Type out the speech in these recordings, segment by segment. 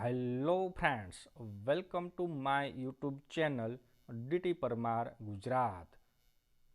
Hello friends, welcome to my YouTube channel DTPARMAR GUJARAT.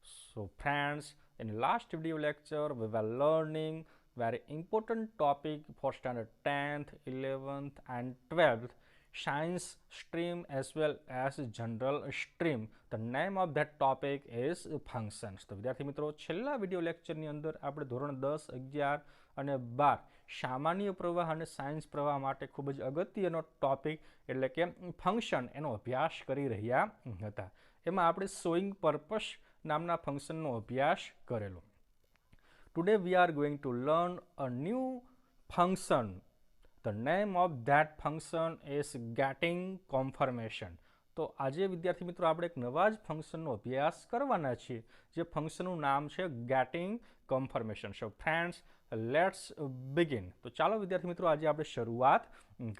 So friends, in last video lecture we were learning very important topic for standard 10th, 11th and 12th science stream as well as general stream. The name of that topic is functions. તો વિદ્યાર્થી મિત્રો છેલ્લા video લેક્ચરની અંદર આપણે ધોરણ 10, 11 અને 12 સામાન્ય પ્રવાહ અને સાયન્સ પ્રવાહ માટે ખૂબ જ અગત્યનો ટોપિક એટલે કે ફંક્શન એનો અભ્યાસ કરી રહ્યા હતા. એમાં આપણે શોઈંગ પર્પસ નામના ફંક્શનનો અભ્યાસ કરેલો. Today we are going to learn a new function. The name of that function is getting confirmation. તો આજે વિદ્યાર્થી મિત્રો આપણે એક નવા જ ફંક્શનનો અભ્યાસ કરવાના છીએ જે ફંક્શનનું નામ છે getting confirmation. So friends let's begin. તો ચાલો વિદ્યાર્થી મિત્રો આજે આપણે શરૂઆત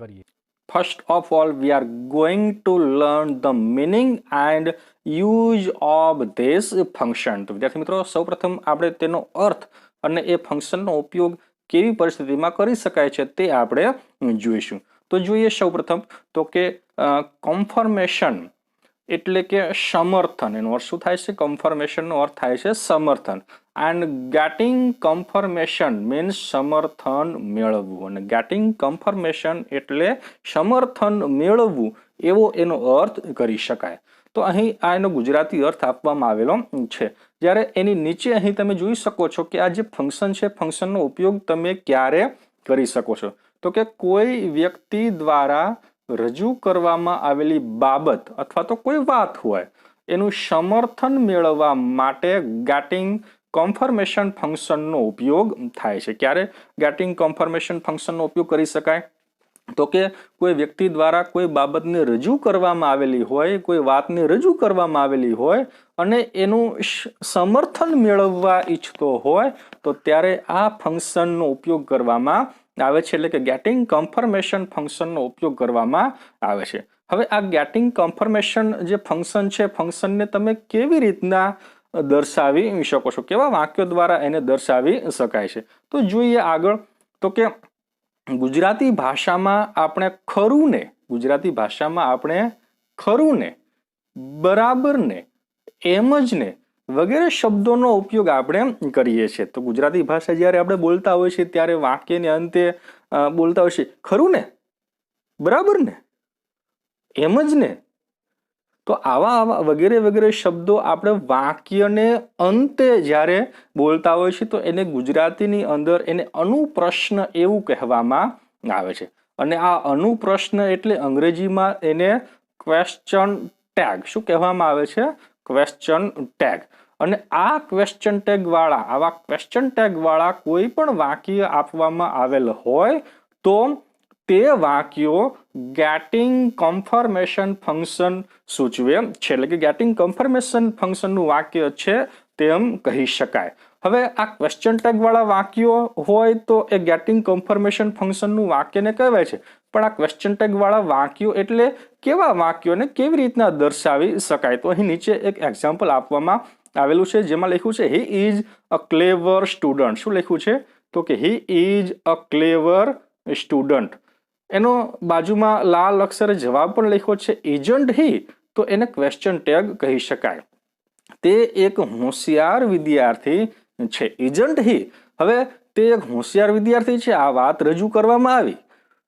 કરીએ. First of all, we are going to learn the meaning and use of this function. તો વિદ્યાર્થી મિત્રો સૌપ્રથમ આપણે તેનો અર્થ અને એ ફંક્શનનો ઉપયોગ કેવી પરિસ્થિતિમાં કરી શકાય છે તે આપણે જોઈશું. તો જોઈએ સૌપ્રથમ તો કે કન્ફર્મેશન એટલે કે સમર્થન. એનો અર્થ શું થાય છે? કન્ફર્મેશનનો અર્થ થાય છે સમર્થન. એન્ડ ગેટિંગ કન્ફર્મેશન મીન્સ સમર્થન મેળવવું. અને ગેટિંગ કન્ફર્મેશન એટલે સમર્થન મેળવવું એવો એનો અર્થ કરી શકાય. તો અહીં આ એનો ગુજરાતી અર્થ આપવામાં આવેલો છે. જ્યારે એની નીચે અહીં તમે જોઈ શકો છો કે આ જે ફંક્શન છે ફંક્શનનો ઉપયોગ તમે ક્યારે કરી શકો છો તો કે કોઈ વ્યક્તિ દ્વારા રજૂ કરવામાં આવેલી બાબત અથવા તો કોઈ વાત હોય એનું સમર્થન મેળવવા માટે ગેટિંગ કન્ફર્મેશન ફંક્શનનો ઉપયોગ થાય છે. ક્યારે ગેટિંગ કન્ફર્મેશન ફંક્શનનો ઉપયોગ કરી શકાય? તો કે કોઈ વ્યક્તિ દ્વારા કોઈ બાબતને રજૂ કરવામાં આવેલી હોય, કોઈ વાતને રજૂ કરવામાં આવેલી હોય અને એનું સમર્થન મેળવવા ઈચ્છતો હોય તો ત્યારે આ ફંક્શનનો ઉપયોગ કરવામાં આવે છે. એટલે કે ગેટિંગ કન્ફર્મેશન ફંક્શનનો ઉપયોગ કરવામાં આવે છે. હવે આ ગેટિંગ કન્ફર્મેશન જે ફંક્શન છે ફંક્શનને તમે કેવી રીતના દર્શાવી શકો છો, કેવા વાક્યો દ્વારા એને દર્શાવી શકાય છે? તો જોઈએ આગળ. તો કે ગુજરાતી ભાષામાં આપણે ખરું ને, બરાબર ને, એમ જ ને વગેરે શબ્દોનો ઉપયોગ આપણે કરીએ છીએ. તો ગુજરાતી ભાષા જ્યારે આપણે બોલતા હોઈએ છીએ ત્યારે વાક્યને અંતે બોલતા હોઈએ છીએ ખરું ને, બરાબર ને, એમ જ ને. તો આવા વગેરે વગેરે શબ્દો આપણે વાક્યને અંતે જ્યારે બોલતા હોઈએ છીએ તો એને ગુજરાતીની અંદર એને અનુપ્રશ્ન એવું કહેવામાં આવે છે. અને આ અનુપ્રશ્ન એટલે અંગ્રેજીમાં એને ક્વેશ્ચન ટેગ. શું કહેવામાં આવે છે? Question tag. અને આ ક્વેશ્ચન ટેગ વાળા આવા ક્વેશ્ચન ટેગ વાળા કોઈ પણ વાક્ય આપવામાં આવેલ હોય તો તે વાક્યો ગેટિંગ કન્ફર્મેશન ફંક્શન સૂચવે છે. એટલે કે ગેટિંગ કન્ફર્મેશન ફંક્શનનું વાક્ય છે તેમ કહી શકાય. હવે આ ક્વેશ્ચન ટેગ વાળા વાક્યો હોય તો એ ગેટિંગ કન્ફર્મેશન ફંક્શનનું વાક્યને કહેવાય છે. પણ આ ક્વેશ્ચન ટેગ વાળા વાક્યો એટલે કેવા વાક્યોને કેવી રીતના દર્શાવી શકાય? તો અહીં નીચે એક એક્ઝામ્પલ આપવામાં આવેલું છે જેમાં લખ્યું છે he is a clever student. શું લખ્યું છે? તો કે he is a clever student. એનો બાજુમાં લાલ અક્ષરે જવાબ પણ લખ્યો છે એજન્ટ હી. તો એને ક્વેશ્ચન ટેગ કહી શકાય. તે એક હોશિયાર વિદ્યાર્થી છે. એજન્ટ હી. હવે તે એક હોશિયાર વિદ્યાર્થી છે. આ વાત રજૂ કરવામાં આવી,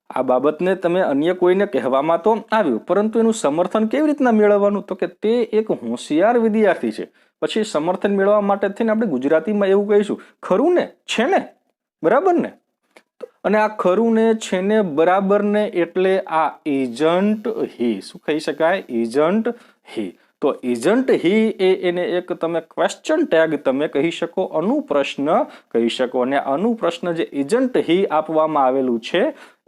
આ બાબતને તમે અન્ય કોઈને કહેવામાં તો આવ્યું, પરંતુ એનું સમર્થન કેવી રીતના મેળવવાનું? તો કે તે એક હોશિયાર વિદ્યાર્થી છે. પછી સમર્થન મેળવવા માટે થઈને આપણે ગુજરાતીમાં એવું કહીશું ખરું ને, છે ને, બરાબર ને. અને આ ખરું ને, છે ને, બરાબર ને એટલે આ એજન્ટ હી. શું કહી શકાય? એજન્ટ હી. તો એજન્ટ હી એને એક તમે ક્વેશ્ચન ટેગ તમે કહી શકો, અનુપ્રશ્ન કહી શકો. અને અનુપ્રશ્ન જે એજન્ટ હી આપવામાં આવેલું છે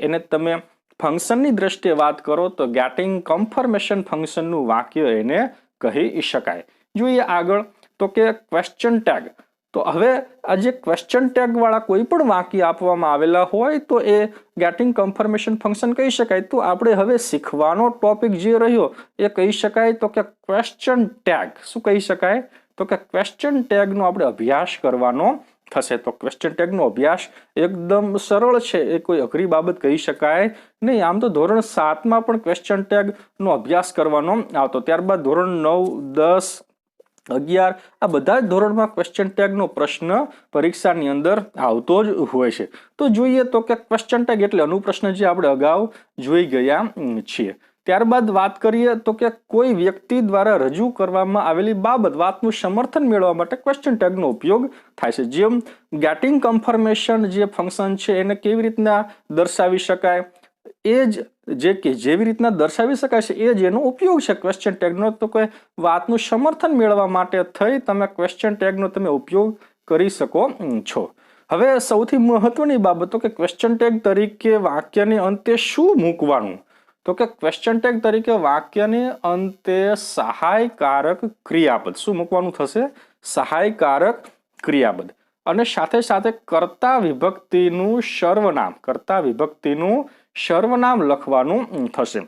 એને તમે ફંક્શનની દ્રષ્ટિએ વાત કરો તો ગેટિંગ કન્ફર્મેશન ફંક્શનનું વાક્ય એને કહી શકાય. જોઈએ આગળ. તો કે ક્વેશ્ચન ટેગ. તો હવે આ જે ક્વેશ્ચન ટેગ વાળા કોઈ પણ વાક્ય આપવામાં આવેલા હોય તો એ ગેટિંગ કન્ફર્મેશન ફંક્શન કહી શકાય. તો આપણે હવે શીખવાનો ટોપિક જે રહ્યો એ કહી શકાય તો કે ક્વેશ્ચન ટેગ. શું કહી શકાય? તો કે ક્વેશ્ચન ટેગનો આપણે અભ્યાસ કરવાનો થશે। તો ક્વેશ્ચન ટેગનો અભ્યાસ એકદમ સરળ છે, એ કોઈ અઘરી બાબત કહી શકાય નહીં। આમ તો ધોરણ 7માં પણ ક્વેશ્ચન ટેગનો અભ્યાસ કરવાનો આવતો, ત્યારબાદ ધોરણ 9, 10, 11 આ બધા જ ધોરણમાં ક્વેશ્ચન ટેગનો પ્રશ્ન પરીક્ષાની અંદર આવતો જ હોય છે। તો જોઈએ તો કે ક્વેશ્ચન ટેગ એટલે અનુપ્રશ્ન, જે આપણે અગાઉ જોઈ ગયા છીએ। ત્યારબાદ વાત કરીએ તો કે કોઈ વ્યક્તિ દ્વારા રજૂ કરવામાં આવેલી બાબત, વાતનું સમર્થન મેળવવા માટે ક્વેશ્ચન ટેગનો ઉપયોગ થાય છે। જેમ ગેટિંગ કન્ફર્મેશન જે ફંક્શન છે એને કેવી રીતના દર્શાવી શકાય, એ જ જેવી રીતના દર્શાવી શકાય છે એ જ એનો ઉપયોગ છે ક્વેશ્ચન ટેગનો। તો કોઈ વાતનું સમર્થન મેળવવા માટે થઈ તમે ક્વેશ્ચન ટેગનો તમે ઉપયોગ કરી શકો છો। હવે સૌથી મહત્વની બાબત તો કે ક્વેશ્ચન ટેગ તરીકે વાક્યની અંતે શું મૂકવાનું, તો કે ક્વેશ્ચન ટેગ તરીકે વાક્યની અંતે સહાયકારક ક્રિયાપદ શું મૂકવાનું થશે? સહાયકારક ક્રિયાપદ, અને સાથે સાથે કર્તા વિભક્તિનું સર્વનામ લખવાનું થશે।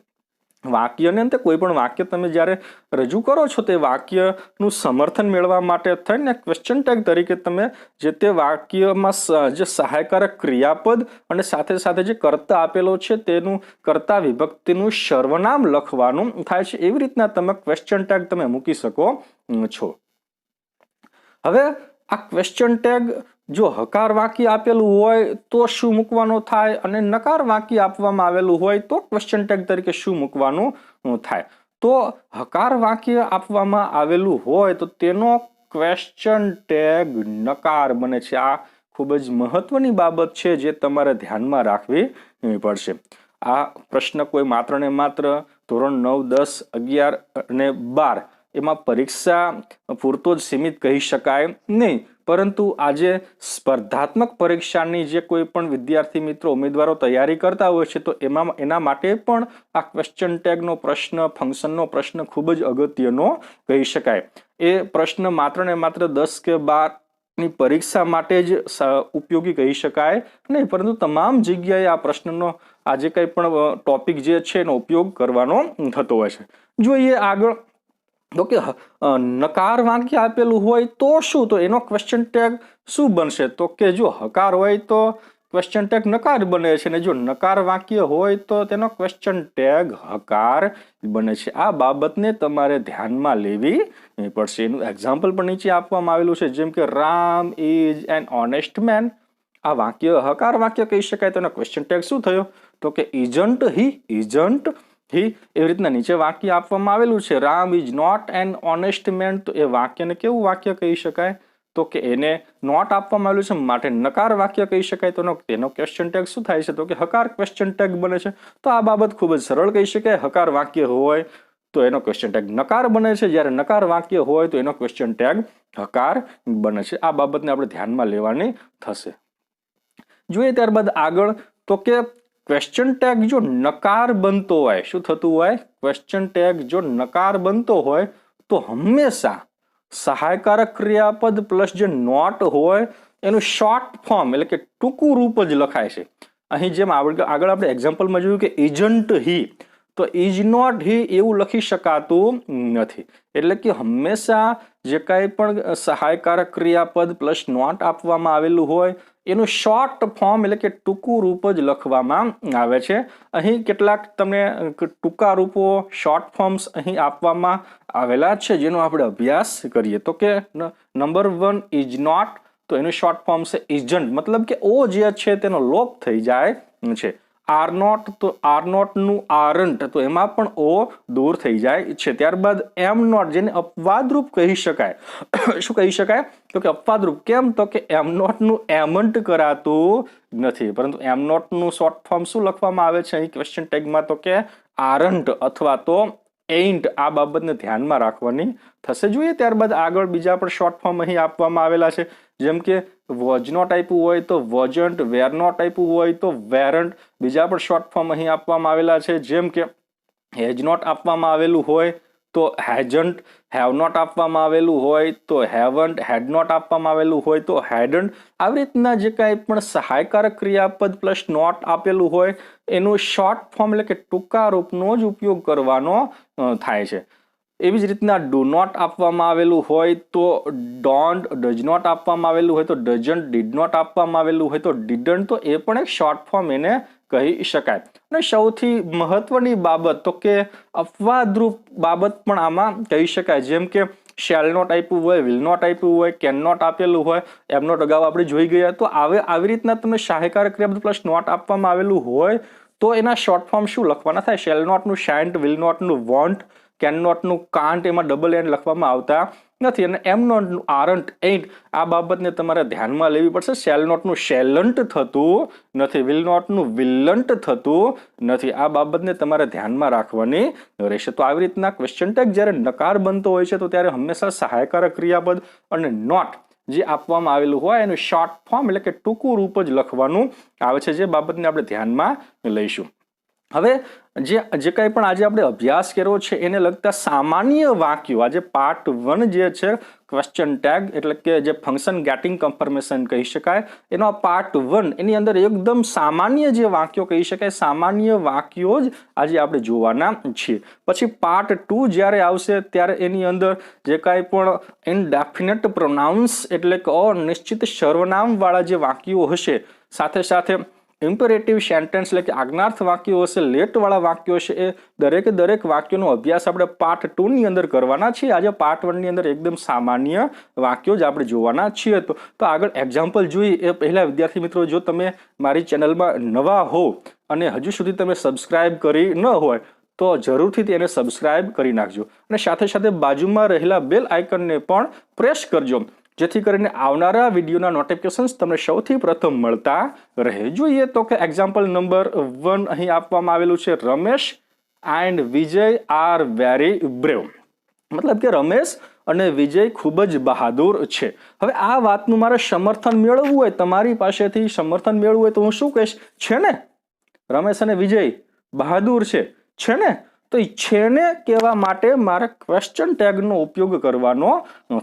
વાક્યને અંતે કોઈ પણ વાક્ય તમે જ્યારે રજૂ કરો છો તે વાક્યનું સમર્થન મેળવવા માટે થઈને ક્વેશ્ચન ટેગ તરીકે તમે જે તે વાક્યમાં જે સહાયકારક ક્રિયાપદ અને સાથે સાથે જે કર્તા આપેલો છે તેનું કર્તા વિભક્તિનું સર્વનામ લખવાનું થાય છે। એવી રીતના તમે ક્વેશ્ચન ટેગ તમે મૂકી શકો છો। હવે આ ક્વેશ્ચન ટેગ જો હકાર વાક્ય આપેલું હોય તો શું મૂકવાનું થાય, અને નકાર વાક્ય આપવામાં આવેલું હોય તો ક્વેશ્ચન ટેગ તરીકે શું મૂકવાનું થાય? તો હકાર વાક્ય આપવામાં આવેલું હોય તો તેનો ક્વેશ્ચન ટેગ નકાર બને છે। આ ખૂબ જ મહત્વની બાબત છે જે તમારે ધ્યાનમાં રાખવી પડશે। આ પ્રશ્ન કોઈ માત્ર ને માત્ર ધોરણ 9, 10, 11 અને 12 એમાં પરીક્ષા પૂરતો જ સીમિત કહી શકાય નહીં, પરંતુ આજે સ્પર્ધાત્મક પરીક્ષાની જે કોઈ પણ વિદ્યાર્થી મિત્રો ઉમેદવારો તૈયારી કરતા હોય છે તો એના માટે પણ આ ક્વેશ્ચન ટેગનો પ્રશ્ન, ફંક્શનનો પ્રશ્ન ખૂબ જ અગત્યનો કહી શકાય। એ પ્રશ્ન માત્ર ને માત્ર 10 કે 12ની પરીક્ષા માટે જ ઉપયોગી કહી શકાય નહીં, પરંતુ તમામ જગ્યાએ આ પ્રશ્નનો આજે કંઈ પણ ટોપિક જે છે એનો ઉપયોગ કરવાનો થતો હોય છે। જોઈએ આગળ તો કે નકાર વાક્ય આપેલું હોય તો શું, તો એનો ક્વેશ્ચન ટેગ શું બનશે? તો કે જો હકાર હોય તો ક્વેશ્ચન ટેગ નકાર બને છે, અને જો નકાર વાક્ય હોય તો તેનો ક્વેશ્ચન ટેગ હકાર બને છે। આ બાબતને તમારે ધ્યાનમાં લેવી પડશે। એનું એક્ઝામ્પલ પણ નીચે આપવામાં આવેલું છે, જેમ કે Ram is an honest man. આ વાક્ય હકાર વાક્ય કહી શકાય, તો એનો ક્વેશ્ચન ટેગ શું થયો? તો કે ઇઝન્ટ હી। એવી રીતના નીચે વાક્ય આપવામાં આવેલું છે, Ram is not an honest man. તો એ વાક્યને કેવું વાક્ય કહી શકાય? તો કે એને નોટ આપવામાં આવેલું છે માટે નકાર વાક્ય કહી શકાય। તો તેનો ક્વેશ્ચન ટેગ શું થાય છે? તો કે હકાર ક્વેશ્ચન ટેગ બને છે। તો આ બાબત ખૂબ જ સરળ કહી શકાય। હકાર વાક્ય હોય તો એનો ક્વેશ્ચન ટેગ નકાર બને છે, જ્યારે નકાર વાક્ય હોય તો એનો ક્વેશ્ચન ટેગ હકાર બને છે। આ બાબતને આપણે ધ્યાનમાં લેવાની થશે। જોઈએ ત્યારબાદ આગળ તો કે ક્વેશ્ચન ટેગ જો નકાર બનતો હોય, શું થતું હોય? ક્વેશ્ચન ટેગ જો નકાર બનતો હોય તો હંમેશા સહાયકારક ક્રિયાપદ પ્લસ જે નોટ હોય એનું શોર્ટ ફોર્મ એટલે કે ટૂંકું રૂપ જ લખાય છે। અહીં જેમ આગળ આપણે એક્ઝામ્પલમાં જોયું કે ઇઝન્ટ હી, તો ઇઝ નોટ હી એવું લખી શકાતું નથી। એટલે કે હંમેશા જે કાંઈ પણ સહાયકારક ક્રિયાપદ પ્લસ નોટ આપવામાં આવેલું હોય એનું શોર્ટ ફોર્મ એટલે કે ટૂંકું રૂપ જ લખવામાં આવે છે। અહીં કેટલાક તમને ટૂંકા રૂપો, શોર્ટ ફોર્મ્સ અહીં આપવામાં આવેલા છે જેનો આપણે અભ્યાસ કરીએ। તો કે નંબર 1 ઇઝ નોટ, તો એનું શોર્ટ ફોર્મ છે ઇઝન્ટ, મતલબ કે ઓ જે છે તેનો લોપ થઈ જાય છે। આર નોટ, તો આર નોટ નું આરન્ટ, તો એમાં પણ ઓ દૂર થઈ જાય છે। ત્યારબાદ એમ નોટ, જેને અપવાદરૂપ કહી શકાય। શું કહી શકાય? તો કે અપવાદરૂપ। કેમ? તો કે એમ નોટ નું એમન્ટ કરાતું નથી, પરંતુ એમ નોટ નું શોર્ટ ફોર્મ શું લખવામાં આવે છે અહીં ક્વેશ્ચન ટેગમાં? તો કે આરન્ટ અથવા તો એઇન્ટ। આ બાબતને ધ્યાનમાં રાખવાની થશે। જોઈએ ત્યારબાદ આગળ બીજા પણ શોર્ટ ફોર્મ અહીં આપવામાં આવેલા છે, જેમ કે વોઝ નોટ આપ્યું હોય તો વોઝન્ટ, વેર નોટ આપ્યું હોય તો વેરન્ટ। બીજા પણ શોર્ટ ફોર્મ અહીં આપવામાં આવેલા છે, જેમ કે હેઝ નોટ આપવામાં આવેલું હોય તો હેઝન્ટ, હેવ નોટ આપવામાં આવેલું હોય તો હેવન્ટ, હેડ નોટ આપવામાં આવેલું હોય તો હેડન્ટ। આવી રીતના જે કાંઈ પણ સહાયકારક ક્રિયાપદ પ્લસ નોટ આપેલું હોય એનું શોર્ટ ફોર્મ એટલે કે ટૂંકા રૂપનો જ ઉપયોગ કરવાનો થાય છે। એવી જ રીતના ડુ નોટ આપવામાં આવેલું હોય તો ડોન્ટ, ડઝ નોટ આપવામાં આવેલું હોય તો ડઝન્ટ, ડીડ નોટ આપવામાં આવેલું હોય તો ડીડન્ટ, તો એ પણ એક શોર્ટ ફોર્મ એને કહી શકાય. અને સૌથી મહત્વની બાબત તો કે અપવાદરૂપ બાબત પણ આમાં કહી શકાય, જેમ કે શેલ નોટ આપ્યું હોય, વિલ નોટ આપ્યું હોય, કેન નોટ આપેલું હોય, એમ નોટ અગાઉ આપણે જોઈ ગયા. તો આવી રીતના તમને સહાયકારક ક્રિયાપદ પ્લસ નોટ આપવામાં આવેલું હોય તો એના શોર્ટ ફોર્મ શું લખવાના થાય? શેલ નોટનું શાન્ટ, વિલ નોટનું વોન્ટ, કેન નોટનું કાન્ટ, એમાં ડબલ એન લખવામાં આવતા નથી. અને એમ નોટનું આરન્ટ, એન્ટ, આ બાબતને તમારે ધ્યાનમાં લેવી પડશે. શેલ નોટનું શેલન્ટ થતું નથી, વિલ નોટનું વિલન્ટ થતું નથી. આ બાબતને તમારે ધ્યાનમાં રાખવાની રહેશે. તો આવી રીતના ક્વેશ્ચન ટેગ જ્યારે નકાર બનતો હોય છે તો ત્યારે હંમેશા સહાયકારક ક્રિયાપદ અને નોટ જે આપવામાં આવેલું હોય એનું શોર્ટ ફોર્મ એટલે કે ટૂંકું રૂપ જ લખવાનું આવે છે, જે બાબતને આપણે ધ્યાનમાં લઈશું. હવે જે કંઈ પણ આજે આપણે અભ્યાસ કર્યો છે એને લગતા સામાન્ય વાક્યો, આજે પાર્ટ 1 જે છે ક્વેશ્ચન ટેગ એટલે કે જે ફંક્શન ગેટિંગ કન્ફર્મેશન કહી શકાય, એનો પાર્ટ 1 એની અંદર એકદમ સામાન્ય જે વાક્યો કહી શકાય, સામાન્ય વાક્યો જ આજે આપણે જોવાના છીએ. પછી પાર્ટ 2 જ્યારે આવશે ત્યારે એની અંદર જે કાંઈ પણ ઇનડેફિનેટ પ્રોનાઉન્સ એટલે કે અનિશ્ચિત સર્વનામ વાળા જે વાક્યો હશે, સાથે સાથે ઇમ્પેરેટિવ સેન્ટેન્સ એટલે કે આજ્ઞાર્થ વાક્યો હશે, લેટ વાળા વાક્યો હશે, એ દરેક વાક્યોનો અભ્યાસ આપણે પાર્ટ 2 ની અંદર કરવાના છીએ. આજે પાર્ટ 1 ની અંદર એકદમ સામાન્ય વાક્યો જ આપણે જોવાના છીએ. તો આગળ એક્ઝામ્પલ જોઈએ એ પહેલા વિદ્યાર્થી મિત્રો, જો તમે મારી ચેનલમાં નવા હો અને હજુ સુધી તમે સબસ્ક્રાઇબ કરી ન હોય તો જરૂરથી તેને સબસ્ક્રાઇબ કરી નાખજો અને સાથે સાથે બાજુમાં રહેલા બેલ આઇકનને પણ પ્રેસ કરજો, જેથી કરીને આવનારા વિડીયોના નોટિફિકેશન્સ તમને સૌથી પ્રથમ મળતા રહે. જોઈએ તો કે એક્ઝામ્પલ નંબર 1 અહીં આપવામાં આવેલું છે, Ramesh and Vijay are very brave. મતલબ કે રમેશ અને વિજય ખૂબ જ બહાદુર છે. હવે આ વાતનું મારે સમર્થન મેળવવું હોય, તમારી પાસેથી સમર્થન મેળવવું હોય તો હું શું કહીશ? છે ને રમેશ અને વિજય બહાદુર છે ને? તો એ છે ને કહેવા માટે મારે ક્વેશ્ચન ટેગનો ઉપયોગ કરવાનો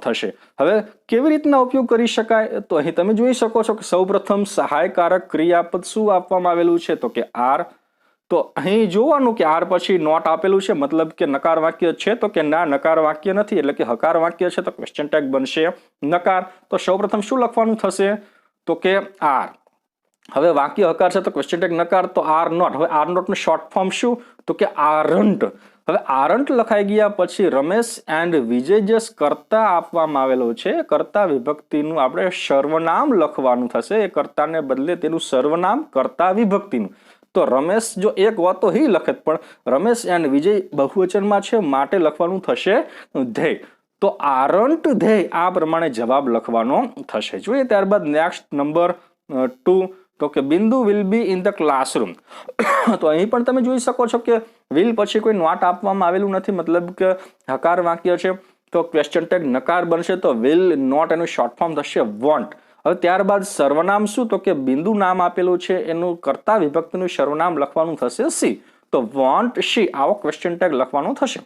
થશે. હવે કેવી રીતના ઉપયોગ કરી શકાય? તો અહીં તમે જોઈ શકો છો કે સૌપ્રથમ સહાયકારક ક્રિયાપદ શું આપવામાં આવેલું છે? તો કે આર. તો અહીં જોવાનું કે આર પછી નોટ આપેલું છે, મતલબ કે નકાર વાક્ય છે? તો કે ના, નકાર વાક્ય નથી, એટલે કે હકાર વાક્ય છે, તો ક્વેશ્ચન ટેગ બનશે નકાર. તો સૌપ્રથમ શું લખવાનું થશે? તો કે આર. હવે વાક્ય હકાર છે તો ક્વેશ્ચન ટેગ નકાર, તો આર નોટ. હવે આર નોટ નું શોર્ટ ફોર્મ શું? તો કે આરન્ટ. હવે આરન્ટ લખાઈ ગયા પછી રમેશ એન્ડ વિજય જે કર્તા આપવામાં આવેલો છે, કર્તા વિભક્તિનું આપણે સર્વનામ લખવાનું થશે. એ કર્તાને બદલે તેનું સર્વનામ કર્તા વિભક્તિનું. તો રમેશ જો એક હોત તો હી લખત, પણ રમેશ એન્ડ વિજય બહુવચનમાં છે માટે લખવાનું થશે ધેય. તો આરન્ટ ધેય, આ પ્રમાણે જવાબ લખવાનો થશે. જોઈએ ત્યારબાદ નેક્સ્ટ નંબર 2, તો કે બિંદુ will be in the classroom. તો અહીં પણ તમે જોઈ શકો છો કે વિલ પછી કોઈ નોટ આપવામાં આવેલું નથી, મતલબ કે હકાર વાક્ય છે, તો ક્વેશ્ચન ટેગ નકાર બનશે. તો વિલ નોટ એનું શોર્ટ ફોર્મ થશે વોન્ટ. હવે ત્યારબાદ સર્વનામ શું? તો કે બિંદુ નામ આપેલું છે, એનું કર્તા વિભક્તિનું સર્વનામ લખવાનું થશે સી. તો વોન્ટ શી, આવો ક્વેશ્ચન ટેગ લખવાનો થશે.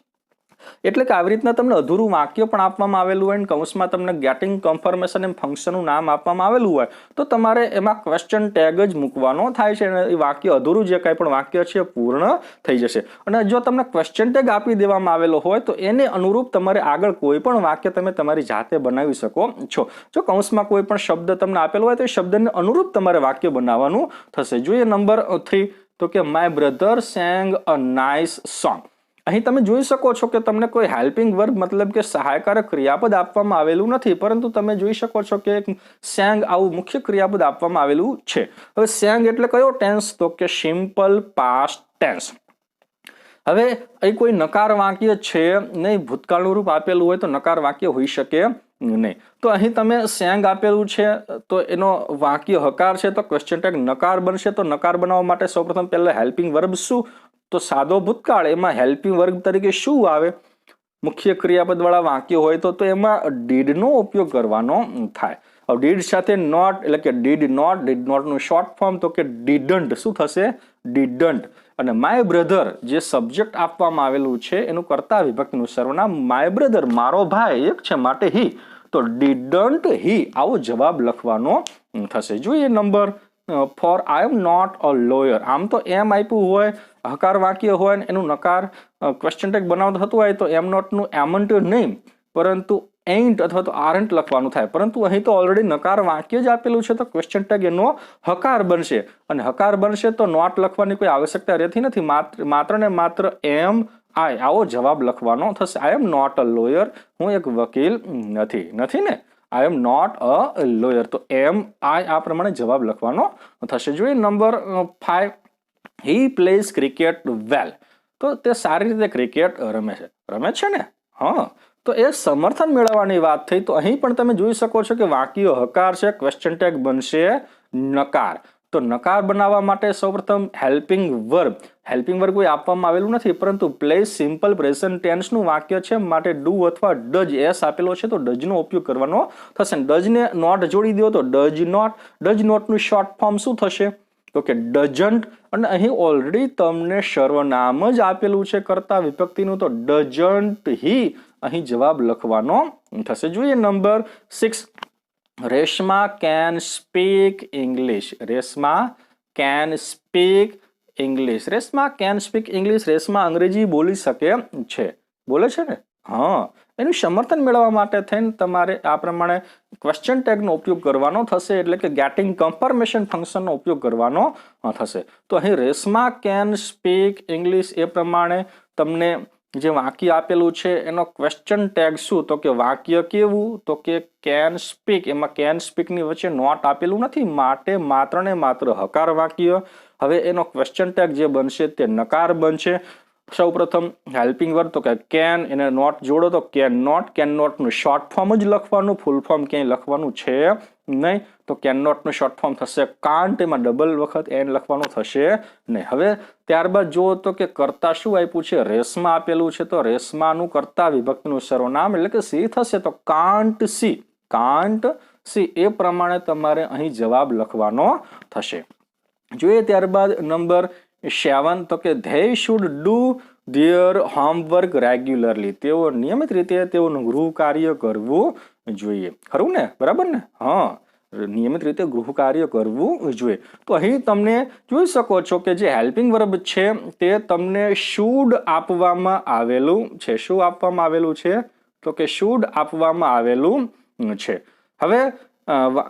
એટલે કે આવી રીતના તમને અધૂરું વાક્ય પણ આપવામાં આવેલું હોય, કૌંસમાં તમને ગેટિંગ કન્ફર્મેશન એમ ફંક્શનનું નામ આપવામાં આવેલું હોય, તો તમારે એમાં ક્વેશ્ચન ટેગ જ મૂકવાનો થાય છે અને એ વાક્ય અધૂરું જે કાંઈ પણ વાક્ય છે પૂર્ણ થઈ જશે. અને જો તમને ક્વેશ્ચન ટેગ આપી દેવામાં આવેલો હોય તો એને અનુરૂપ તમારે આગળ કોઈ પણ વાક્ય તમે તમારી જાતે બનાવી શકો છો. જો કૌંસમાં કોઈ પણ શબ્દ તમને આપેલો હોય તો એ શબ્દને અનુરૂપ તમારે વાક્ય બનાવવાનું થશે. જોઈએ નંબર 3, તો કે my brother sang a nice song. અહીં તમે જોઈ શકો છો કે તમને કોઈ હેલ્પિંગ વર્બ મતલબ કે સહાયકારક ક્રિયાપદ આપવામાં આવેલું નથી, પરંતુ તમે જોઈ શકો છો કે સેંગ આવું મુખ્ય ક્રિયાપદ આપવામાં આવેલું છે. હવે સેંગ એટલે કયો ટેન્સ? તો કે સિમ્પલ પાસ્ટ ટેન્સ. હવે અહીં કોઈ નકાર વાક્ય છે નહીં, ભૂતકાળનું રૂપ આપેલું હોય તો નકાર વાક્ય હોઈ શકે નહીં. તો અહીં તમે સેંગ આપેલું છે તો એનો વાક્ય હકાર છે, તો ક્વેશ્ચન ટેગ નકાર બનશે. તો નકાર બનાવવા માટે સૌપ્રથમ પહેલા હેલ્પિંગ વર્બ શું? તો સાદો ભૂતકાળ. એમાં હેલ્પિંગ વર્ગ તરીકે શું આવે? મુખ્ય ક્રિયાપદ વાળા વાક્ય હોય તો એમાં ડીડ નો ઉપયોગ કરવાનો થાય. હવે ડીડ સાથે નોટ એટલે કે ડીડ નોટ નું શોર્ટ ફોર્મ તો કે ડીડન્ટ. શું થશે? ડીડન્ટ. અને માય બ્રધર જે સબ્જેક્ટ આપવામાં આવેલું છે એનું કર્તા વિભક્તિનું સર્વનામ માય બ્રધર, મારો ભાઈ એક છે માટે હી. તો ડીડન્ટ હી, આવો જવાબ લખવાનો થશે. જોઈએ number 4, I am not a lawyer. આમ તો એમ આપ્યું હોય, હકાર વાક્ય હોય ને એનું નકાર ક્વેશ્ચન ટેગ બનાવતું થતું હોય તો એમ નોટનું એમન્ટ નહીં પરંતુ એન્ટ અથવા તો આરન્ટ લખવાનું થાય, પરંતુ અહીં તો ઓલરેડી નકાર વાક્ય જ આપેલું છે તો ક્વેશ્ચન ટેગ એનો હકાર બનશે, અને હકાર બનશે તો નોટ લખવાની કોઈ આવશ્યકતા રહેતી નથી, માત્ર ને માત્ર એમ આઈ આવો જવાબ લખવાનો થશે. આઈ એમ નોટ અ લોયર, હું એક વકીલ નથી ને, આઈ એમ નોટ અ લોયર, તો એમ આઈ આ પ્રમાણે જવાબ લખવાનો થશે. જોઈએ નંબર 5, હી પ્લેઝ ક્રિકેટ વેલ, તો તે સારી રીતે ક્રિકેટ રમે છે ને. હા, તો એ સમર્થન મેળવવાની વાત થઈ, તો અહીં પણ તમે જોઈ શકો છો કે વાક્ય હકાર છે, ક્વેશ્ચન ટેગ બનશે નકાર. તો નકાર બનાવવા માટે સૌપ્રથમ હેલ્પિંગ વર્બ કોઈ આપવામાં આવેલું નથી, પરંતુ પ્લેઝ સિમ્પલ પ્રેઝન્ટ ટેન્સનું વાક્ય છે, માટે ડુ અથવા ડઝ એસ આપેલો છે તો ડઝનો ઉપયોગ કરવાનો થશે. ડઝને નોટ જોડી દો તો ડઝ નોટનું શોર્ટ ફોર્મ શું થશે તો કે ડઝન્ટ, અને અહીં ઓલરેડી તમને સર્વનામ જ આપેલું છે કર્તા વિભક્તિનું, તો ડઝન્ટ હી અહીં જવાબ લખવાનો થશે. જોઈએ number 6, Reshma can speak English. Reshma can speak English. Reshma અંગ્રેજી બોલી શકે છે, બોલે છે ને. હા, એનું સમર્થન મેળવવા માટે થઈને તમારે આ પ્રમાણે ક્વેશ્ચન ટેગનો ઉપયોગ કરવાનો થશે, એટલે કે ગેટિંગ કન્ફર્મેશન ફંક્શનનો ઉપયોગ કરવાનો થશે. તો અહીં રેશમા કેન સ્પીક ઇંગ્લિશ એ પ્રમાણે તમને જે વાક્ય આપેલું છે એનો ક્વેશ્ચન ટેગ શું તો કે વાક્ય કેવું તો કે કેન સ્પીક, એમાં કેન સ્પીકની વચ્ચે નોટ આપેલું નથી, માટે માત્ર ને માત્ર હકાર વાક્ય. હવે એનો ક્વેશ્ચન ટેગ જે બનશે તે નકાર બનશે. સૌપ્રથમ હેલ્પિંગ વર્બ તો કે કેન, એને નોટ જોડો તો કેન નોટનું શોર્ટ ફોર્મ જ લખવાનું, ફૂલ ફોર્મ ક્યાંય લખવાનું છે નહીં, તો કેન નોટનું શોર્ટ ફોર્મ થશે કાન્ટ, એમાં ડબલ વખત એન લખવાનું થશે નહીં. હવે ત્યારબાદ જુઓ તો કે કર્તા શું આપ્યું છે, રેશમા આપેલું છે, તો રેશમાનું કર્તા વિભક્તિનું સર્વનામ એટલે કે સી થશે, તો કાન્ટ સી એ પ્રમાણે તમારે અહીં જવાબ લખવાનો થશે. જોઈએ ત્યારબાદ નંબર 7, તો કે they should do there homework regularly. તેઓ નિયમિત રીતે તેઓનું ગૃહ કાર્ય કરવું જોઈએ, ખરું ને, બરાબર ને. હા, નિયમિત રીતે ગૃહ કાર્ય કરવું જોઈએ. તો અહીં તમને જોઈ શકો છો કે જે હેલ્પિંગ વર્બ છે તે તમને શુડ આપવામાં આવેલું છે. શું આપવામાં આવેલું છે તો કે શુડ આપવામાં આવેલું છે. હવે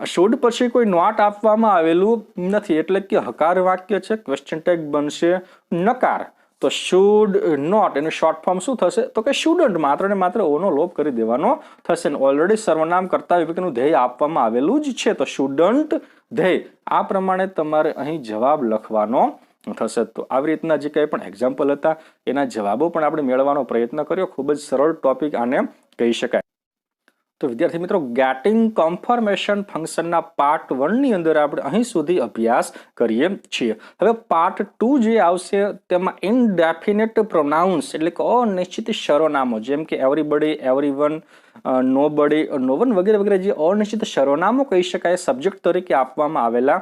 શુડ પછી કોઈ નોટ આપવામાં આવેલું નથી, એટલે કે હકાર વાક્ય છે, ક્વેશ્ચન ટેગ બનશે નકાર. તો શુડ નોટ એનું શોર્ટ ફોર્મ શું થશે તો કે શુડન્ટ, માત્ર ને માત્ર ઓનો લોપ કરી દેવાનો થશે. ઓલરેડી સર્વનામ કર્તા વિભક્તિનું ધ્યેય આપવામાં આવેલું જ છે, તો શુડન્ટ ધ્યેય આ પ્રમાણે તમારે અહીં જવાબ લખવાનો થશે. તો આવી રીતના જે કંઈ પણ એક્ઝામ્પલ હતા એના જવાબો પણ આપણે મેળવવાનો પ્રયત્ન કર્યો. ખૂબ જ સરળ ટોપિક આને કહી શકાય. તો વિદ્યાર્થી મિત્રો, ગેટિંગ કન્ફર્મેશન ફંક્શનના પાર્ટ 1 ની અંદર આપણે અહીં સુધી અભ્યાસ કરીએ છીએ. હવે પાર્ટ 2 જે આવશે તેમાં ઇનડેફિનેટ પ્રોનાઉન્સ એટલે કે અનિશ્ચિત સર્વનામો, જેમ કે એવરીબડી, એવરીવન, નોબડી, નોવન વગેરે જે અનિશ્ચિત સર્વનામો કહી શકાય સબ્જેક્ટ તરીકે આપવામાં આવેલા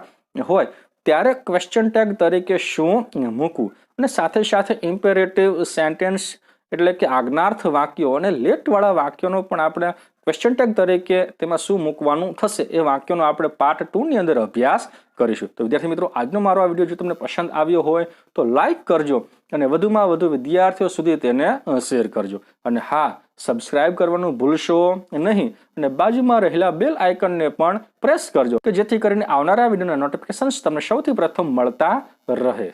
હોય ત્યારે ક્વેશ્ચન ટેગ તરીકે શું મૂકવું, અને સાથે સાથે ઇમ્પેરેટિવ સેન્ટેન્સ એટલે કે આજ્ઞાર્થ વાક્યો અને લેટવાળા વાક્યોનો પણ આપણે ક્વેશ્ચન ટેગ તરીકે તેમાં શું મૂકવાનું થશે એ વાક્યોનો આપણે પાર્ટ 2 ની અંદર અભ્યાસ કરીશું. તો વિદ્યાર્થી મિત્રો, આજનો મારો આ વિડીયો જો તમને પસંદ આવ્યો હોય તો લાઈક કરજો અને વધુમાં વધુ વિદ્યાર્થીઓ સુધી તેને શેર કરજો. અને હા, સબસ્ક્રાઇબ કરવાનું ભૂલશો નહીં, અને બાજુમાં રહેલા બેલ આઇકનને પણ પ્રેસ કરજો કે જેથી કરીને આવનારા વિડીયોના નોટિફિકેશન્સ તમને સૌથી પ્રથમ મળતા રહે.